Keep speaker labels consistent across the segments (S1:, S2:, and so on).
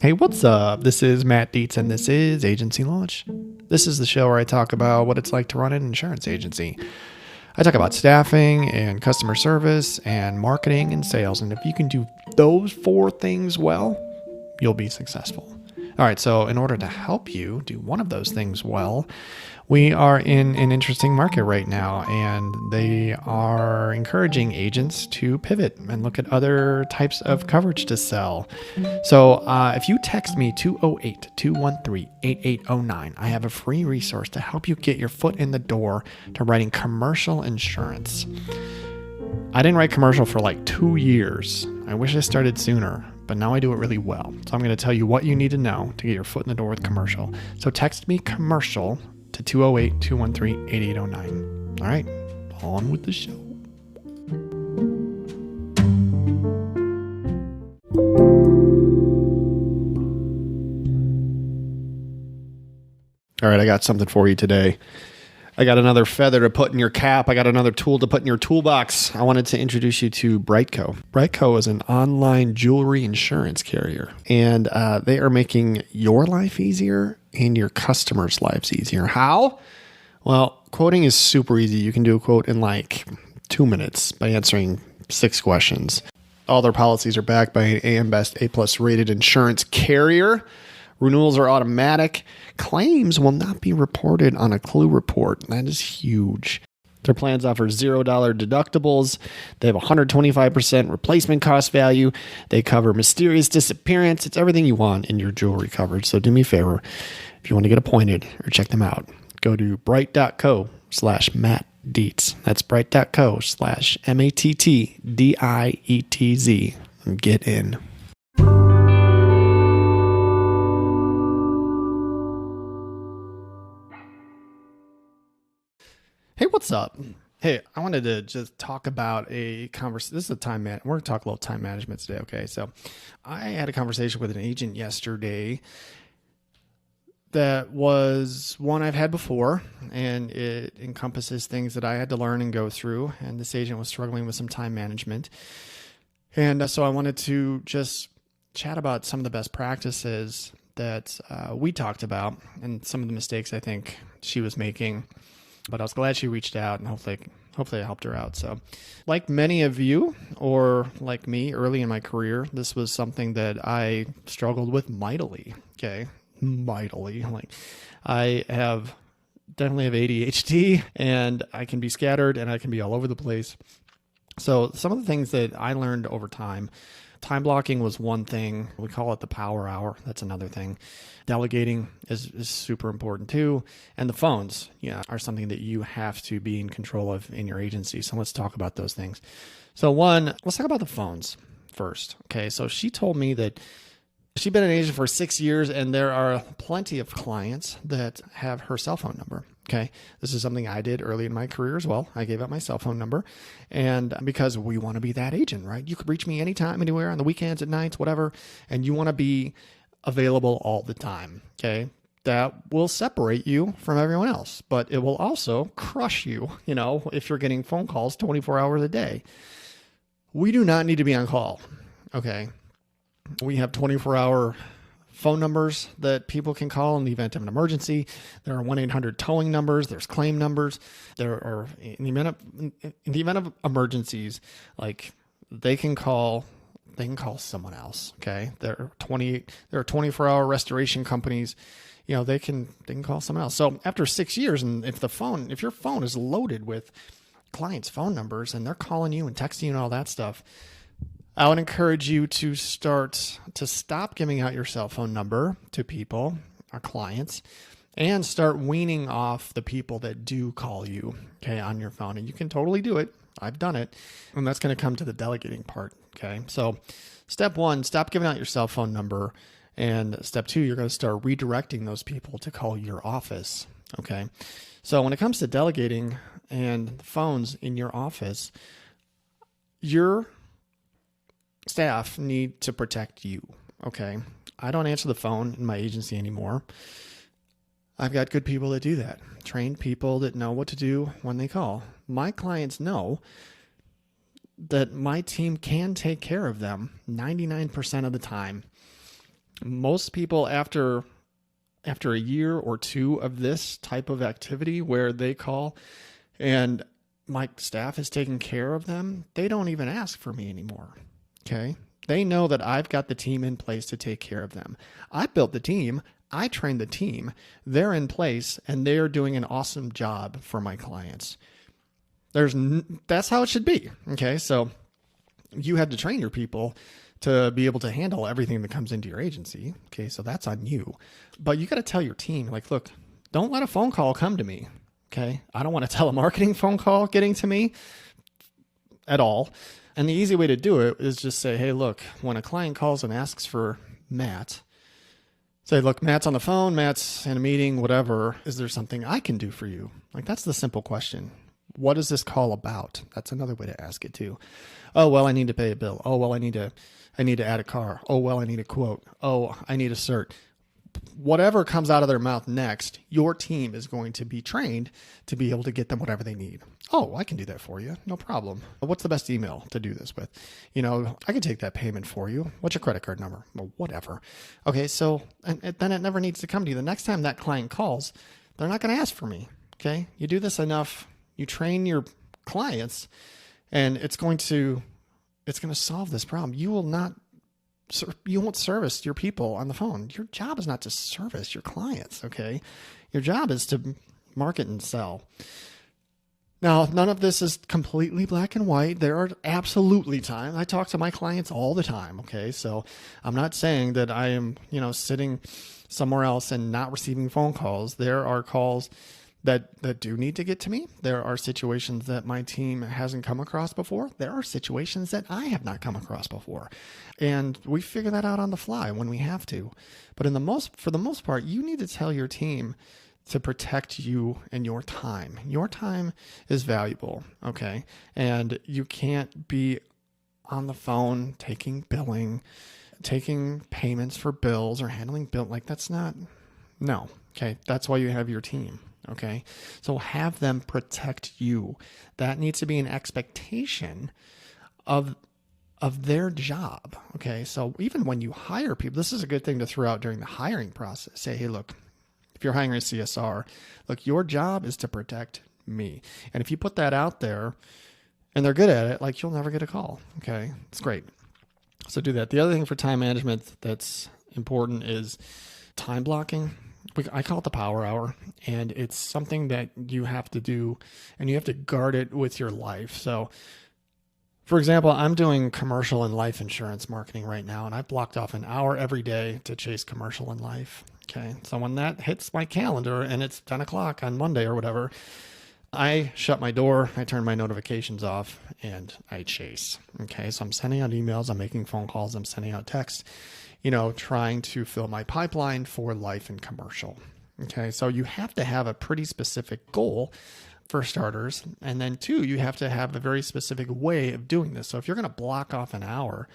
S1: Hey, what's up? This is Matt Dietz, and this is Agency Launch. This is the show where I talk about what it's like to run an insurance agency. I talk about staffing and customer service and marketing and sales. And if you can do those four things well, you'll be successful. All right, so in order to help you do one of those things well, we are in an interesting market right now, and they are encouraging agents to pivot and look at other types of coverage to sell. So if you text me 208-213-8809, I have a free resource to help you get your foot in the door to writing commercial insurance. I didn't write commercial for like 2 years. I wish I started sooner, but now I do it really well. So I'm going to tell you what you need to know to get your foot in the door with commercial. So text me commercial to 208-213-8809. All right, on with the show. All right, I got something for you today. I got another feather to put in your cap. I got another tool to put in your toolbox. I wanted to introduce you to Brightco. Brightco is an online jewelry insurance carrier, and they are making your life easier and your customers' lives easier. How? Well, quoting is super easy. You can do a quote in like 2 minutes by answering 6 questions. All their policies are backed by an AM Best A+ rated insurance carrier. Renewals are automatic. Claims will not be reported on a Clue report. That is huge. Their plans offer $0 deductibles. They have 125% replacement cost value. They cover mysterious disappearance. It's everything you want in your jewelry coverage. So do me a favor. If you want to get appointed or check them out, go to bright.co/Matt Dietz. That's bright.co/MATTDIETZ and get in. Hey, what's up? Hey, I wanted to just talk about a conversation. This is a time man. We're going to talk a little time management today. Okay. So I had a conversation with an agent yesterday that was one I've had before, and it encompasses things that I had to learn and go through. And this agent was struggling with some time management. And so I wanted to just chat about some of the best practices that we talked about and some of the mistakes I think she was making. But I was glad she reached out, and hopefully I helped her out. So like many of you, or like me early in my career, this was something that I struggled with mightily. Okay. Mightily. Like I definitely have ADHD, and I can be scattered and I can be all over the place. So some of the things that I learned over time blocking was one thing. We call it the power hour. That's another thing. Delegating is super important too. And the phones, are something that you have to be in control of in your agency. So let's talk about those things. So let's talk about the phones first. Okay. So she told me that she's been an agent for 6 years, and there are plenty of clients that have her cell phone number. Okay. This is something I did early in my career as well. I gave out my cell phone number, and because we want to be that agent, right? You could reach me anytime, anywhere, on the weekends, at nights, whatever. And you want to be available all the time. Okay. That will separate you from everyone else, but it will also crush you, if you're getting phone calls 24 hours a day. We do not need to be on call. Okay. We have 24-hour phone numbers that people can call in the event of an emergency. There are 1-800 towing numbers. There's claim numbers. There are, in the event of emergencies, like they can call someone else. Okay. There are 24-hour restoration companies. They can call someone else. So after 6 years, and if your phone is loaded with clients' phone numbers and they're calling you and texting you and all that stuff, I would encourage you to stop giving out your cell phone number to people, our clients, and start weaning off the people that do call you, okay, on your phone. And you can totally do it. I've done it. And that's going to come to the delegating part. Okay. So step 1, stop giving out your cell phone number. And step 2, you're going to start redirecting those people to call your office. Okay. So when it comes to delegating and phones in your office, your staff need to protect you. Okay. I don't answer the phone in my agency anymore. I've got good people that do that. Trained people that know what to do when they call. My clients know that my team can take care of them 99% of the time. Most people after a year or two of this type of activity where they call and my staff is taking care of them, they don't even ask for me anymore. Okay. They know that I've got the team in place to take care of them. I built the team. I trained the team. They're in place and they're doing an awesome job for my clients. That's how it should be. Okay. So you had to train your people to be able to handle everything that comes into your agency. Okay. So that's on you, but you got to tell your team, like, look, don't let a phone call come to me. Okay. I don't want a telemarketing phone call getting to me at all. And the easy way to do it is just say, hey, look, when a client calls and asks for Matt, say, look, Matt's on the phone, Matt's in a meeting, whatever. Is there something I can do for you? Like, that's the simple question. What is this call about? That's another way to ask it too. Oh, well, I need to pay a bill. Oh, well, I need to add a car. Oh, well, I need a quote. Oh, I need a cert. Whatever comes out of their mouth next, your team is going to be trained to be able to get them whatever they need. Oh, I can do that for you. No problem. What's the best email to do this with? I can take that payment for you. What's your credit card number? Well, whatever. Okay. So, and then it never needs to come to you. The next time that client calls, they're not going to ask for me. Okay. You do this enough, you train your clients, and it's going to solve this problem. You won't service your people on the phone. Your job is not to service your clients. Okay. Your job is to market and sell. Now, none of this is completely black and white. There are absolutely times I talk to my clients all the time. Okay. So I'm not saying that I am, sitting somewhere else and not receiving phone calls. There are calls that do need to get to me. There are situations that my team hasn't come across before. There are situations that I have not come across before. And we figure that out on the fly when we have to. But for the most part, you need to tell your team to protect you and your time. Your time is valuable, okay? And you can't be on the phone taking payments for bills or handling no, okay? That's why you have your team. Okay. So have them protect you. That needs to be an expectation of their job. Okay. So even when you hire people, this is a good thing to throw out during the hiring process. Say, hey, look, if you're hiring a CSR, look, your job is to protect me. And if you put that out there and they're good at it, like, you'll never get a call. Okay. It's great. So do that. The other thing for time management that's important is time blocking. I call it the power hour, and it's something that you have to do, and you have to guard it with your life. So, for example, I'm doing commercial and life insurance marketing right now, and I've blocked off an hour every day to chase commercial and life. Okay. So when that hits my calendar and it's 10 o'clock on Monday or whatever, I shut my door, I turn my notifications off, and I chase. Okay. So I'm sending out emails, I'm making phone calls, I'm sending out texts, trying to fill my pipeline for life and commercial. Okay. So you have to have a pretty specific goal for starters. And then two, you have to have a very specific way of doing this. So if you're going to block off an hour,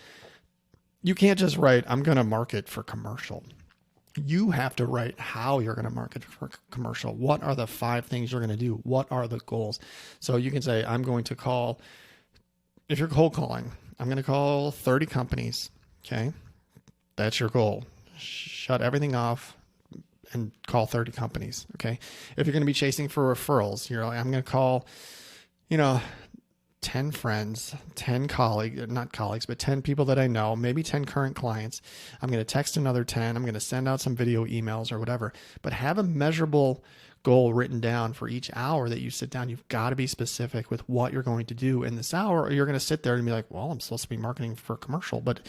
S1: you can't just write, I'm going to market for commercial. You have to write how you're going to market for commercial. What are the 5 things you're going to do? What are the goals? So you can say, I'm going to call, if you're cold calling, I'm going to call 30 companies. Okay. That's your goal. Shut everything off and call 30 companies. Okay. If you're going to be chasing for referrals, you're like, I'm going to call, 10 friends, 10 not colleagues, but 10 people that I know, maybe 10 current clients. I'm going to text another 10. I'm going to send out some video emails or whatever, but have a measurable goal written down for each hour that you sit down. You've got to be specific with what you're going to do in this hour, or you're going to sit there and be like, well, I'm supposed to be marketing for commercial, but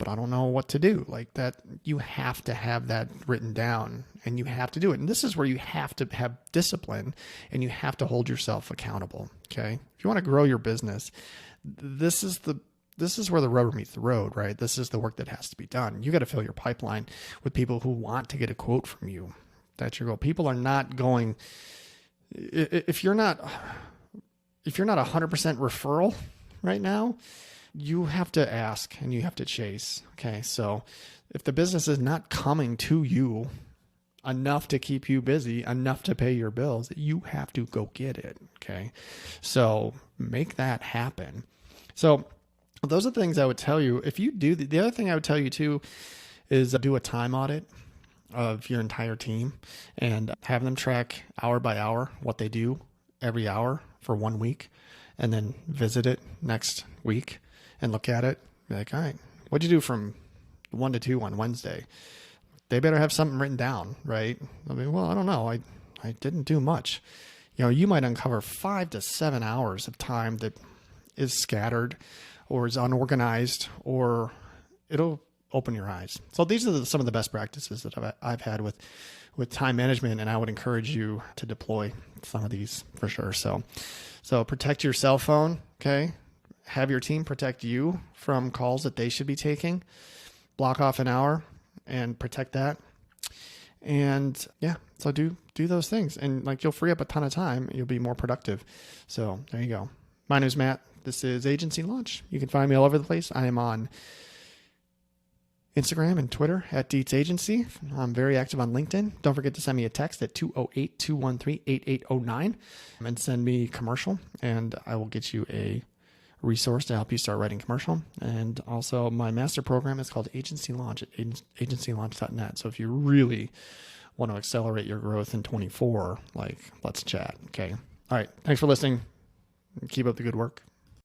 S1: I don't know what to do. Like that, you have to have that written down and you have to do it. And this is where you have to have discipline and you have to hold yourself accountable. Okay. If you want to grow your business, this is where the rubber meets the road, right? This is the work that has to be done. You got to fill your pipeline with people who want to get a quote from you. That's your goal. People are not going, if you're not 100% referral right now, you have to ask and you have to chase. Okay. So if the business is not coming to you enough to keep you busy, enough to pay your bills, you have to go get it. Okay. So make that happen. So those are the things I would tell you. If you do, the other thing I would tell you too is do a time audit of your entire team and have them track hour by hour what they do every hour for 1 week, and then visit it next week and look at it. Be like, all right, what'd you do from 1 to 2 on Wednesday? They better have something written down, right? I mean, well, I don't know. I didn't do much. You might uncover 5 to 7 hours of time that is scattered or is unorganized, or it'll open your eyes. So these are some of the best practices that I've had with time management, and I would encourage you to deploy some of these for sure. So protect your cell phone, okay? Have your team protect you from calls that they should be taking. Block off an hour and protect that. And yeah, so do those things, and like, you'll free up a ton of time. You'll be more productive. So there you go. My name is Matt. This is Agency Launch. You can find me all over the place. I am on Instagram and Twitter at Dietz Agency. I'm very active on LinkedIn. Don't forget to send me a text at 208-213-8809 and send me commercial, and I will get you a resource to help you start writing commercial. And also, my master program is called Agency Launch at agencylaunch.net. So if you really want to accelerate your growth in 24, let's chat. Okay. All right. Thanks for listening. Keep up the good work.